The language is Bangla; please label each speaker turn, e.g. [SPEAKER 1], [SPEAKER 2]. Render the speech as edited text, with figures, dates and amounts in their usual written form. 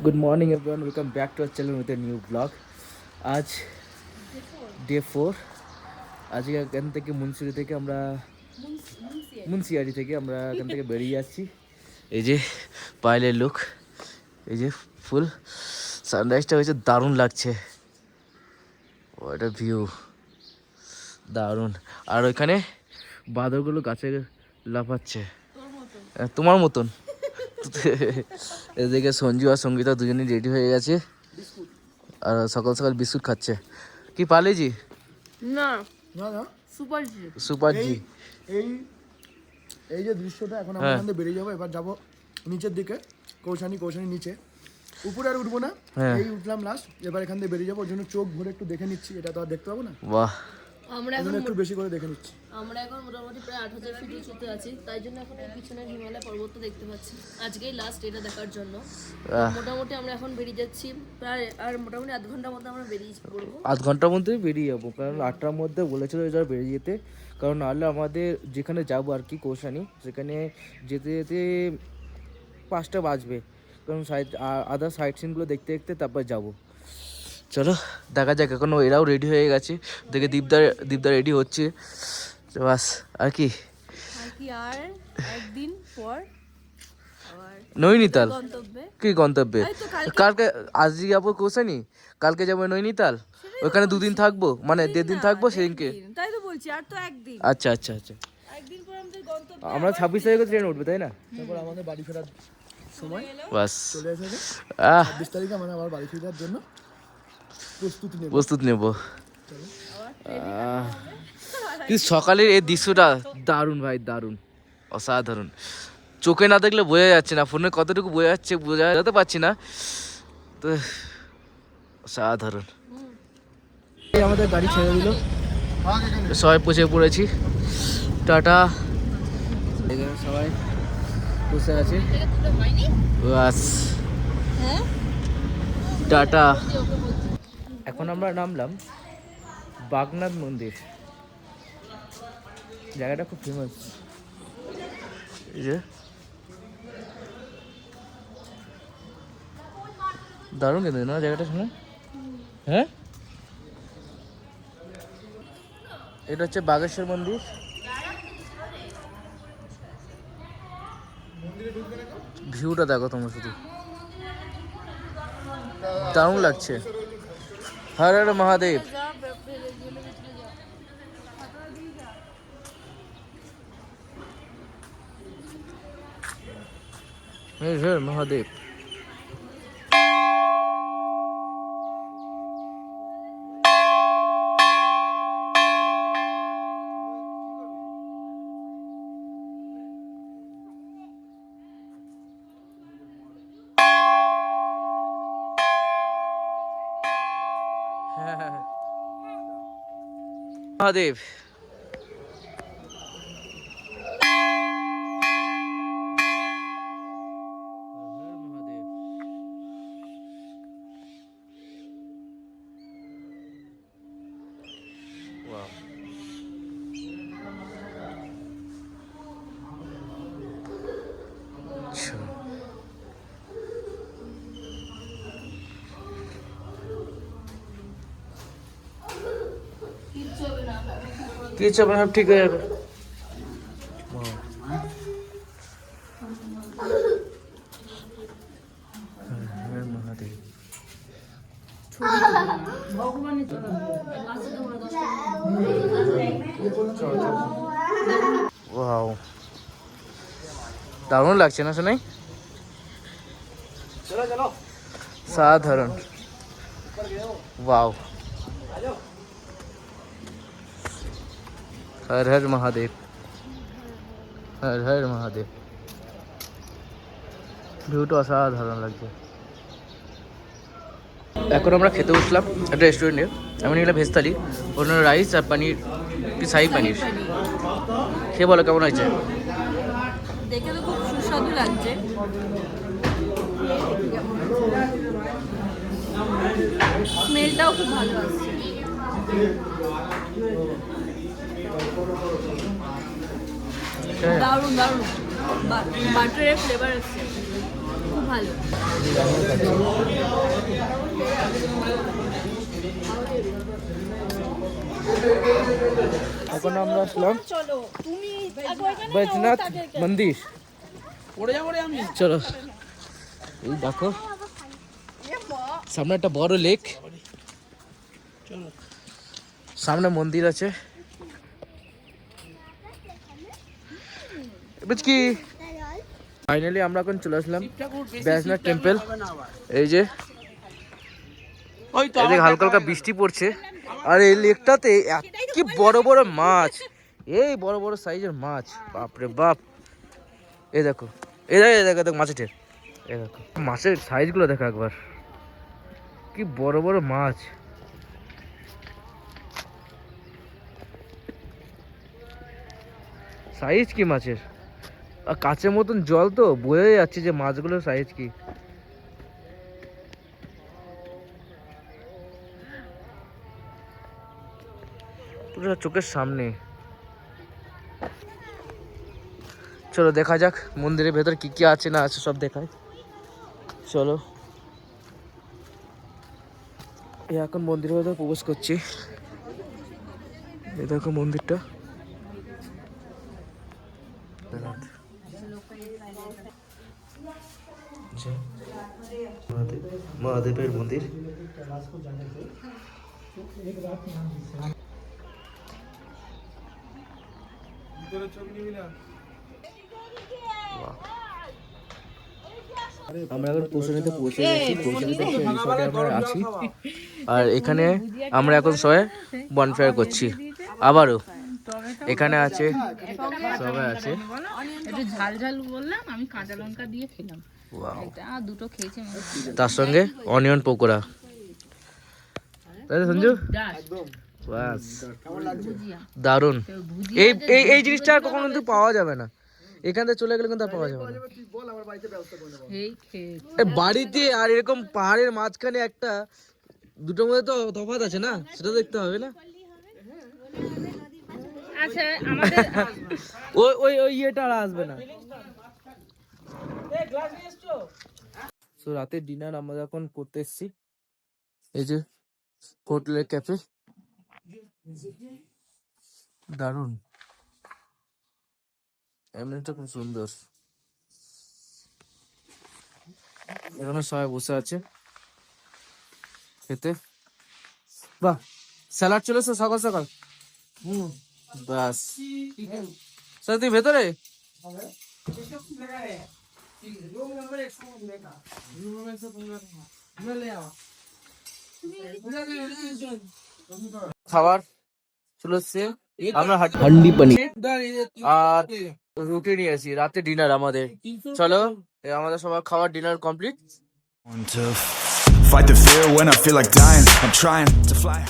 [SPEAKER 1] Good morning everyone, welcome back to our channel with a new vlog. আজ ডে 4। আজকে এখান থেকে মুন্সিয়ারি থেকে আমরা এখান থেকে বেরিয়ে যাচ্ছি। এই যে পাইলের লুক, এই যে ফুল সানরাইজটা হয়েছে, দারুণ লাগছে। হোয়াট আ ভিউ, দারুণ। আর ওইখানে বাঁদরগুলো গাছে লাফাচ্ছে তোমার মতন। এদিকে সঞ্জু আর সঙ্গীতা দুজনেই রেডি হয়ে গেছে আর সকাল সকাল বিস্কুট খাচ্ছে। কি পালেজি?
[SPEAKER 2] না না না,
[SPEAKER 1] সুপার জি।
[SPEAKER 2] এই যে দৃশ্যটা, এখন আমরা এখান থেকে বেরিয়ে যাবো। এবার যাবো নিচের দিকে, কৌশানি নিচে, উপরে আর উঠবো না। এই উঠলাম লাস্ট, এবার এখান থেকে বেরিয়ে যাবো। ওর জন্য চোখ ভরে একটু দেখে নিচ্ছি, এটা তো আর দেখতে পাবো না।
[SPEAKER 1] বাহ,
[SPEAKER 3] আমরা এখন
[SPEAKER 2] একটু বেশি করে দেখে নিচ্ছি।
[SPEAKER 3] আমরা এখন মোটামুটি প্রায় 8000 ফিট উঁচুতে আছি, তাই জন্য এখন এই পিছনে হিমালয় পর্বতটা দেখতে পাচ্ছি। আজকেই লাস্ট এটা দেখার জন্য মোটামুটি আমরা এখন বেরিয়ে যাচ্ছি। প্রায় আর মোটামুটি আধ ঘন্টার মধ্যে আমরা বেরিয়ে পড়বো।
[SPEAKER 1] আধ ঘন্টার মধ্যে বেরিয়ে যাবো, কারণ 8টার মধ্যে বলেছিল যারা বেরিয়ে যেতে। কারণ নাহলে আমাদের যেখানে যাবো আর কি কৌশানি, সেখানে যেতে যেতে 5টা বাজবে, কারণ আদার সাইট সিনগুলো দেখতে দেখতে তারপর যাবো। চলো দেখা যাক। এখন এরাও রেডি হয়ে গেছে, দেখে দীপদা রেডি হচ্ছে। বাস আর কি
[SPEAKER 3] আর একদিন পর
[SPEAKER 1] নৈনিতাল। কি গন্তব্যে? কালকে আজ যাবো কৌশানি, কালকে যাবো নৈনিতাল। ওখানে 2 দিন থাকবো, মানে 1.5 দিন থাকবো সেদিনকে।
[SPEAKER 3] তাই তো বলছি, আর তো একদিন।
[SPEAKER 1] আচ্ছা আচ্ছা আচ্ছা,
[SPEAKER 3] একদিন পর আমাদের গন্তব্য।
[SPEAKER 1] আমরা 26 তারিখে ট্রেন উঠবে, তাই না?
[SPEAKER 2] তারপর আমাদের বাড়ি ফেরার সময়
[SPEAKER 1] বাস
[SPEAKER 2] চলে এসেছে। 26 তারিখে আমরা আবার বাড়ি ফেরার জন্য প্রস্তুতি নেব।
[SPEAKER 1] কিন্তু সকালের এই দৃশ্যটা দারুণ ভাই, দারুণ, অসাধারণ। চোখে না দেখলে বোঝা যাচ্ছে না, ফোনে কতটুকু বোঝা যাচ্ছে বোঝা যেতে পারছি না, তো অসাধারণ। আমাদের গাড়ি ছেড়ে দিল, সবাই পৌঁছে পড়েছি। টাটা। সবাই বসে আছে, বাস টাটা। এখন আমরা নামলাম বাগনাথ মন্দির, জায়গাটা খুব ফেমাস। এই যে দারুণ কিন্তু না জায়গাটা, শুনে। হ্যাঁ, এটা হচ্ছে বাগেশ্বর মন্দির। ভিউটা দেখো তোমরা, শুধু দারুণ লাগছে। হর হর মহাদেব। হর হর মহাদেব। মহাদেব। কিছু হবে, সব ঠিক হয়ে যাবে। ওয়াও, দারুণ লাগছে না শোনাই? সাধারণ। ওয়াও, হর হর মহাদেব, হর হর মহাদেব। ভিউটা অসাধারণ লাগছে। এখন আমরা খেতে বসলাম একটা রেস্টুরেন্টে। আমি নিলাম ভেজ থালি, অন্য রাইস আর পানির, কি শাহী পানির। খেয়ে বলো কেমন হয়েছে?
[SPEAKER 3] দেখে তো খুব সুস্বাদু লাগছে। স্মেলটাও খুব ভালো আসছে। দারুণ দারুণ, বাটারের ফ্লেভার আসছে, খুব ভালো।
[SPEAKER 1] এখন আমরা আসলাম
[SPEAKER 3] চলো তুমি
[SPEAKER 1] বৈদ্যনাথ মন্দির। চলো, এই দেখো সামনে একটা বড় লেক, সামনে মন্দির আছে। বুঝকি ফাইনালি আমরা এখন চলে আসলাম বৈদ্যনাথ টেম্পল। এই যে এদিকে হালকা হালকা বৃষ্টি পড়ছে, আর এই লেকটাতে কি বড় বড় মাছ, এই বড় বড় সাইজের মাছ, বাপরে বাপ। এই দেখো, এই দেখো, এই দেখো, দেখো মাছের ঢের, এই দেখো মাছের সাইজগুলো দেখো একবার, কি বড় বড় মাছ। সাইজ কি মাছের, আর কাছের মতন জল তো বোঝা যাচ্ছে যে মাছগুলোর সাইজ কি। পুরো চোখের সামনে। চলো দেখা যাক মন্দিরের ভেতর কি কি আছে না আছে সব দেখায়। চলো, এখন মন্দিরের ভেতর প্রবেশ করছি। এই দেখো মন্দিরটা, মহাদেবের মন্দির। আমরা এখন পৌঁছানিতে পৌঁছে গেছি, পৌঁছানিতে আমরা আছি, আর এখানে আমরা এখন সবাই বনফায়ার করছি। আবারও এখানে আছে, সবাই আছে।
[SPEAKER 4] একটু ঝাল ঝাল বললাম, আমি কাঁচা লঙ্কা দিয়ে খেলাম। এটা দুটো খেয়েছি আমি।
[SPEAKER 1] তার সঙ্গে অনিয়ন পকোড়া, তাই তো সঞ্জু? বাস, দারুন। এই এই এই জিনিসটা আর কখনো কিন্তু পাওয়া যাবে না, এখান থেকে চলে গেলে কিন্তু আর পাওয়া যাবে না।
[SPEAKER 2] তুই বল, আমার বাড়িতে ব্যবস্থা করে নেবো।
[SPEAKER 4] এই খেয়েছি।
[SPEAKER 1] এই বাড়িতে আর এরকম পাহাড়ের মাঝখানে একটা, দুটোর মধ্যে তো তফাৎ আছে না, সেটা দেখতে হবে না।
[SPEAKER 4] আচ্ছা আমাদের
[SPEAKER 1] ওই ওই ওই ইয়েটা আর আসবে না। তো রাতের ডিনার আমরা এখন করতে এসেছি, এই যে হোটেলের ক্যাফে, দারুন, এমনিটা খুব সুন্দর। এখানে সবাই বসে আছে খেতে। বাহ, স্যালাড চলেছে সকাল সকাল। বাস, স্যার তুই ভেতরে? খাবার চলেছে, আমরা হান্ডি পানি আর রুটি নিয়ে আসি, রাতে ডিনার আমাদের। চলো, আমাদের সবার খাবার dinner complete.
[SPEAKER 5] To fight the fear when I feel like dying. I'm trying to fly.